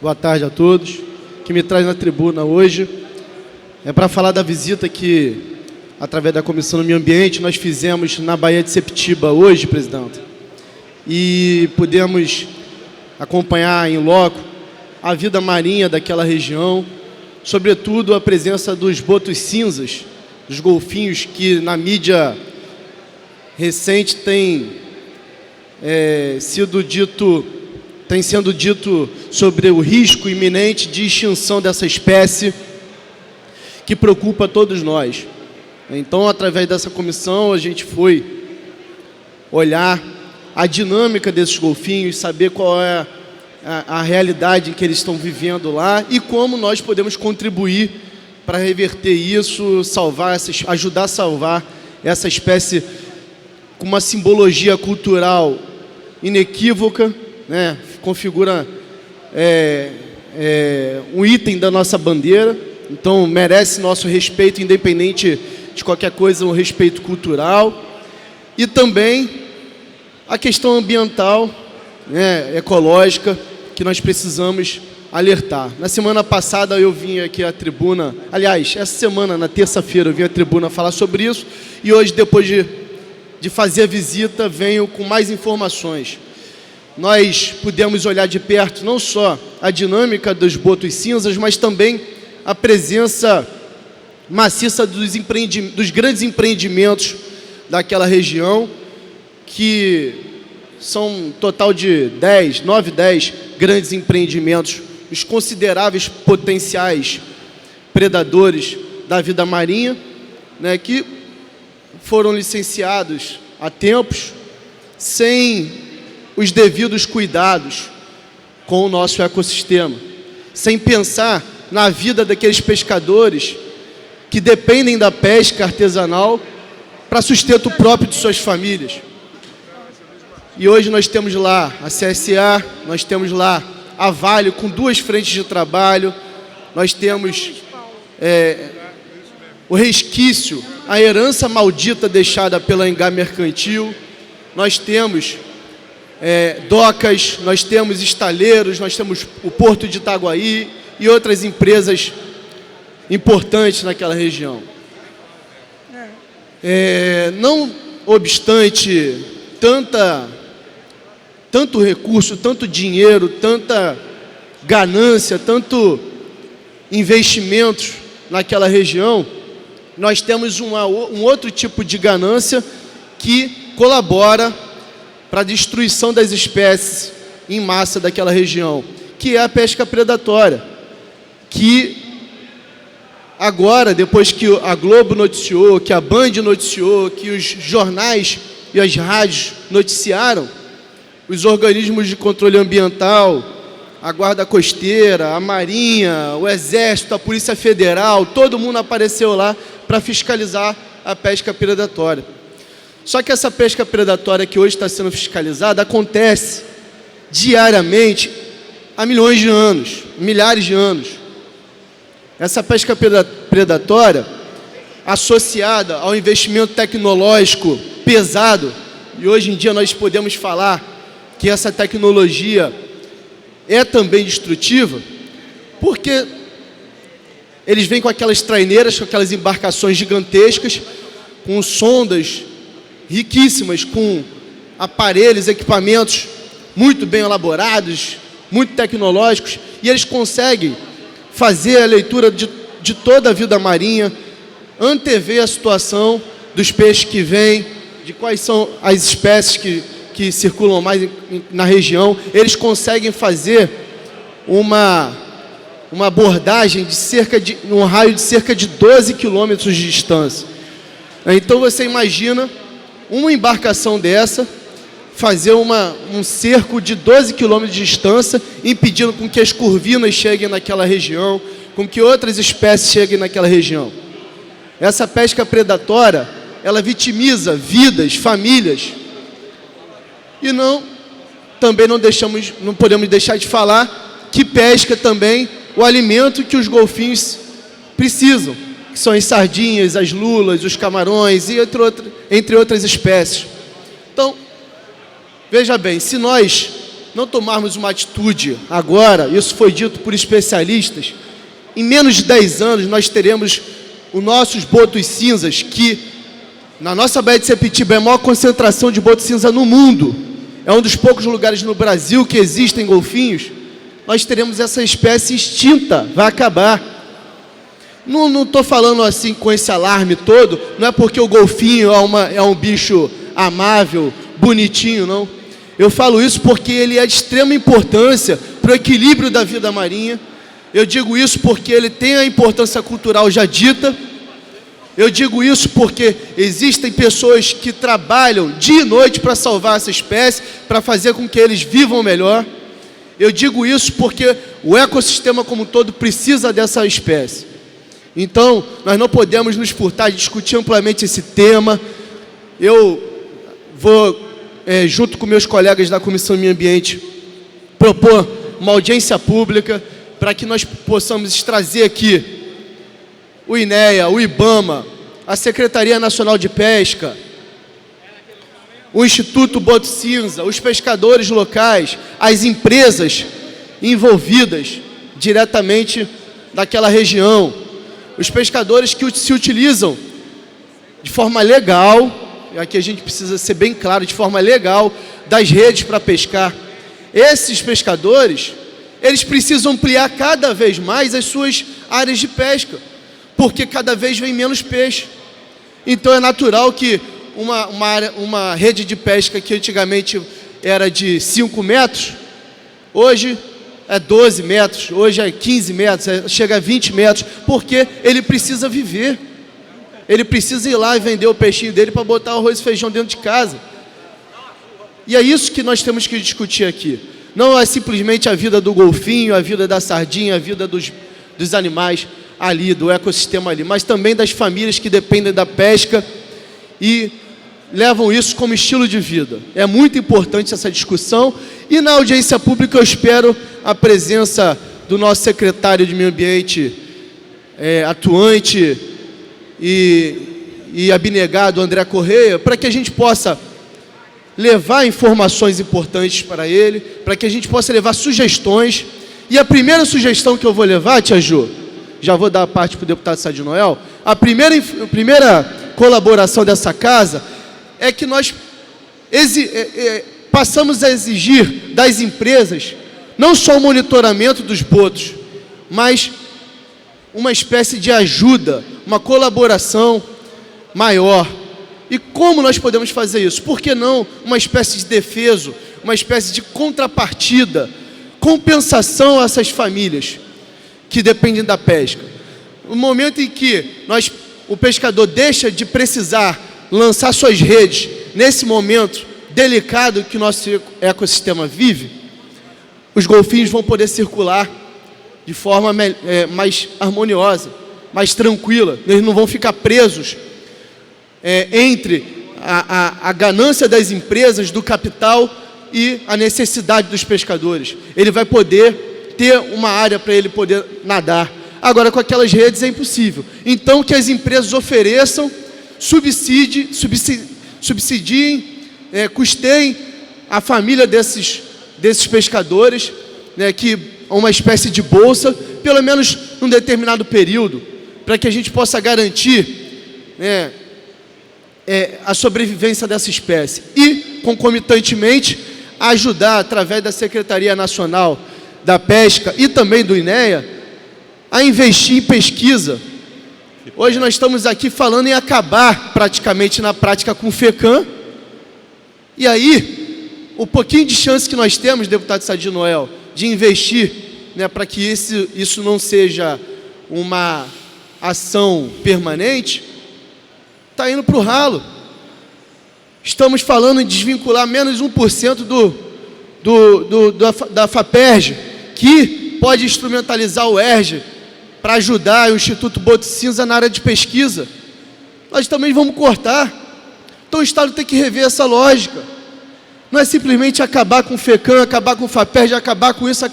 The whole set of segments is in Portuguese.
Boa tarde a todos. O que me traz na tribuna hoje é para falar da visita que, através da Comissão do Meio Ambiente, nós fizemos na Baía de Sepetiba hoje, presidente. E pudemos acompanhar em loco a vida marinha daquela região, sobretudo a presença dos botos cinzas, dos golfinhos, que na mídia recente tem sendo dito sobre o risco iminente de extinção dessa espécie que preocupa todos nós. Então, através dessa comissão, a gente foi olhar a dinâmica desses golfinhos, saber qual é a realidade em que eles estão vivendo lá e como nós podemos contribuir para reverter isso, ajudar a salvar essa espécie com uma simbologia cultural inequívoca, né? Configura um item da nossa bandeira, então merece nosso respeito, independente de qualquer coisa, um respeito cultural. E também a questão ambiental, né, ecológica, que nós precisamos alertar. Na semana passada eu vim aqui à tribuna, aliás, essa semana, na terça-feira, eu vim à tribuna falar sobre isso, e hoje, depois de fazer a visita, venho com mais informações. Nós pudemos olhar de perto não só a dinâmica dos botos cinzas, mas também a presença maciça dos grandes empreendimentos daquela região, que são um total de 10 grandes empreendimentos, os consideráveis potenciais predadores da vida marinha, né, que foram licenciados há tempos, sem os devidos cuidados com o nosso ecossistema, sem pensar na vida daqueles pescadores que dependem da pesca artesanal para sustento próprio de suas famílias. E hoje nós temos lá a CSA, nós temos lá a Vale com 2 frentes de trabalho, nós temos o resquício, a herança maldita deixada pela Engar Mercantil, nós temos docas, nós temos estaleiros, nós temos o Porto de Itaguaí e outras empresas importantes naquela região. Não obstante tanto recurso, tanto dinheiro, tanta ganância, tanto investimentos naquela região, nós temos um outro tipo de ganância que colabora para a destruição das espécies em massa daquela região, que é a pesca predatória, que agora, depois que a Globo noticiou, que a Band noticiou, que os jornais e as rádios noticiaram, os organismos de controle ambiental, a Guarda Costeira, a Marinha, o Exército, a Polícia Federal, todo mundo apareceu lá para fiscalizar a pesca predatória. Só que essa pesca predatória que hoje está sendo fiscalizada acontece diariamente há milhões de anos, milhares de anos. Essa pesca predatória, associada ao investimento tecnológico pesado, e hoje em dia nós podemos falar que essa tecnologia é também destrutiva, porque eles vêm com aquelas traineiras, com aquelas embarcações gigantescas, com sondas riquíssimas, com aparelhos, equipamentos muito bem elaborados, muito tecnológicos, e eles conseguem fazer a leitura de toda a vida marinha, antever a situação dos peixes que vêm, de quais são as espécies que circulam mais na região. Eles conseguem fazer uma abordagem de um raio de cerca de 12 quilômetros de distância. Então você imagina uma embarcação dessa fazer um cerco de 12 quilômetros de distância, impedindo com que as corvinas cheguem naquela região, com que outras espécies cheguem naquela região. Essa pesca predatória, ela vitimiza vidas, famílias. E também não podemos deixar de falar que pesca também o alimento que os golfinhos precisam, que são as sardinhas, as lulas, os camarões e entre outras espécies. Então, veja bem, se nós não tomarmos uma atitude agora, isso foi dito por especialistas, em menos de 10 anos nós teremos os nossos botos cinzas, que na nossa Baía de Sepetiba é a maior concentração de boto cinza no mundo. É um dos poucos lugares no Brasil que existem golfinhos. Nós teremos essa espécie extinta, vai acabar. Não estou falando assim com esse alarme todo, não é porque o golfinho é um bicho amável, bonitinho, não. Eu falo isso porque ele é de extrema importância para o equilíbrio da vida marinha. Eu digo isso porque ele tem a importância cultural já dita. Eu digo isso porque existem pessoas que trabalham dia e noite para salvar essa espécie, para fazer com que eles vivam melhor. Eu digo isso porque o ecossistema como um todo precisa dessa espécie. Então, nós não podemos nos furtar de discutir amplamente esse tema. Eu vou, junto com meus colegas da Comissão de Meio Ambiente, propor uma audiência pública para que nós possamos trazer aqui o INEA, o IBAMA, a Secretaria Nacional de Pesca, o Instituto Boto Cinza, os pescadores locais, as empresas envolvidas diretamente daquela região, os pescadores que se utilizam de forma legal, e aqui a gente precisa ser bem claro, de forma legal, das redes para pescar. Esses pescadores, eles precisam ampliar cada vez mais as suas áreas de pesca, porque cada vez vem menos peixe. Então é natural que uma rede de pesca que antigamente era de 5 metros, hoje é 12 metros, hoje é 15 metros, chega a 20 metros, porque ele precisa viver. Ele precisa ir lá e vender o peixinho dele para botar arroz e feijão dentro de casa. E é isso que nós temos que discutir aqui. Não é simplesmente a vida do golfinho, a vida da sardinha, a vida dos animais ali, do ecossistema ali, mas também das famílias que dependem da pesca e levam isso como estilo de vida. É muito importante essa discussão e na audiência pública eu espero a presença do nosso secretário de Meio Ambiente atuante e abnegado, André Correia, para que a gente possa levar informações importantes para ele, para que a gente possa levar sugestões. E a primeira sugestão que eu vou levar, Tia Ju, já vou dar a parte para o deputado Sá de Noel, a primeira colaboração dessa casa é que nós passamos a exigir das empresas não só o monitoramento dos botos, mas uma espécie de ajuda, uma colaboração maior. E como nós podemos fazer isso? Por que não uma espécie de defeso, uma espécie de contrapartida, compensação a essas famílias que dependem da pesca? No momento em que o pescador deixa de precisar lançar suas redes, nesse momento delicado que o nosso ecossistema vive, os golfinhos vão poder circular de forma mais harmoniosa, mais tranquila. Eles não vão ficar presos entre a ganância das empresas, do capital e a necessidade dos pescadores. Ele vai poder ter uma área para ele poder nadar. Agora, com aquelas redes é impossível. Então, que as empresas ofereçam, subsidiem, custeiem a família desses pescadores, que uma espécie de bolsa, pelo menos num determinado período, para que a gente possa garantir a sobrevivência dessa espécie. E, concomitantemente, ajudar, através da Secretaria Nacional da Pesca e também do INEA, a investir em pesquisa. Hoje nós estamos aqui falando em acabar praticamente na prática com o FECAM. E aí, o pouquinho de chance que nós temos, deputado Sá de Noel, de investir, para que isso não seja uma ação permanente, está indo para o ralo. Estamos falando em desvincular menos 1% da FAPERJ, que pode instrumentalizar o ERJ para ajudar o Instituto Boto Cinza na área de pesquisa. Nós também vamos cortar. Então o Estado tem que rever essa lógica. Não é simplesmente acabar com o FECAM, acabar com o FAPERJ, acabar com isso,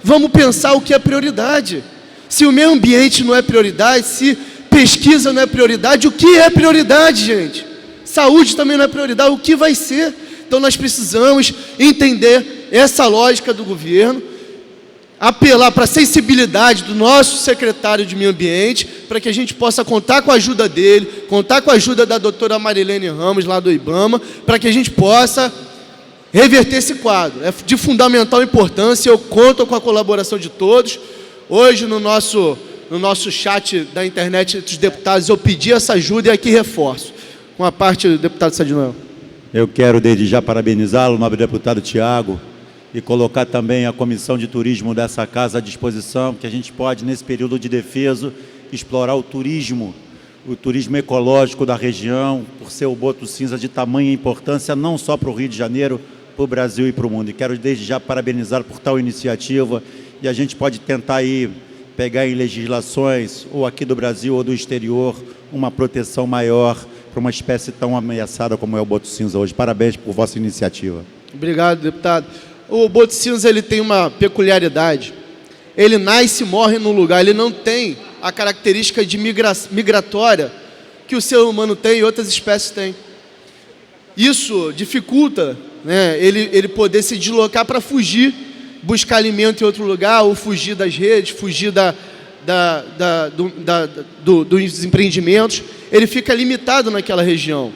Vamos pensar o que é prioridade. Se o meio ambiente não é prioridade, se pesquisa não é prioridade, o que é prioridade, gente? Saúde também não é prioridade, o que vai ser? Então nós precisamos entender essa lógica do governo, apelar para a sensibilidade do nosso secretário de Meio Ambiente, para que a gente possa contar com a ajuda dele, contar com a ajuda da doutora Marilene Ramos, lá do IBAMA, para que a gente possa reverter esse quadro. É de fundamental importância, eu conto com a colaboração de todos. Hoje, no nosso chat da internet dos deputados, eu pedi essa ajuda e aqui reforço. Com a parte do deputado Sadinoel. Eu quero, desde já, parabenizá-lo, nobre deputado Tiago, e colocar também a Comissão de Turismo dessa casa à disposição, que a gente pode, nesse período de defesa, explorar o turismo ecológico da região, por ser o Boto Cinza de tamanha importância, não só para o Rio de Janeiro, para o Brasil e para o mundo. E quero, desde já, parabenizar por tal iniciativa, e a gente pode tentar aí pegar em legislações, ou aqui do Brasil ou do exterior, uma proteção maior para uma espécie tão ameaçada como é o Boto Cinza hoje. Parabéns por vossa iniciativa. Obrigado, deputado. O Boto Cinza, ele tem uma peculiaridade. Ele nasce e morre num lugar, ele não tem a característica de migratória que o ser humano tem e outras espécies têm. Isso dificulta, né, ele poder se deslocar para fugir, buscar alimento em outro lugar, ou fugir das redes, fugir dos empreendimentos. Ele fica limitado naquela região.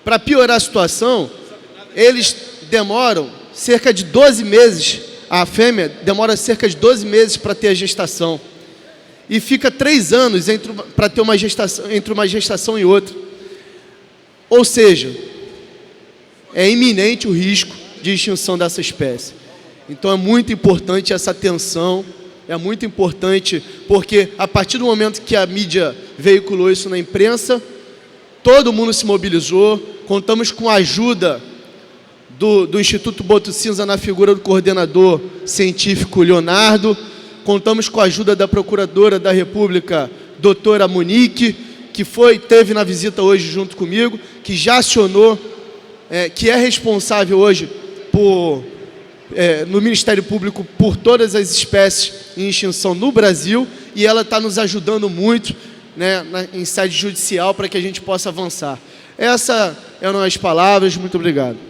Para piorar a situação, eles demoram cerca de 12 meses, a fêmea demora cerca de 12 meses para ter a gestação. E fica 3 anos para ter uma gestação, entre uma gestação e outra. Ou seja, é iminente o risco de extinção dessa espécie. Então é muito importante essa atenção, é muito importante, porque a partir do momento que a mídia veiculou isso na imprensa, todo mundo se mobilizou, contamos com a ajuda do Instituto Boto Cinza na figura do coordenador científico Leonardo, contamos com a ajuda da Procuradora da República, doutora Monique, que teve na visita hoje junto comigo, que já acionou, que é responsável hoje no Ministério Público por todas as espécies em extinção no Brasil, e ela está nos ajudando muito, né, em sede judicial para que a gente possa avançar. Essas eram as palavras, muito obrigado.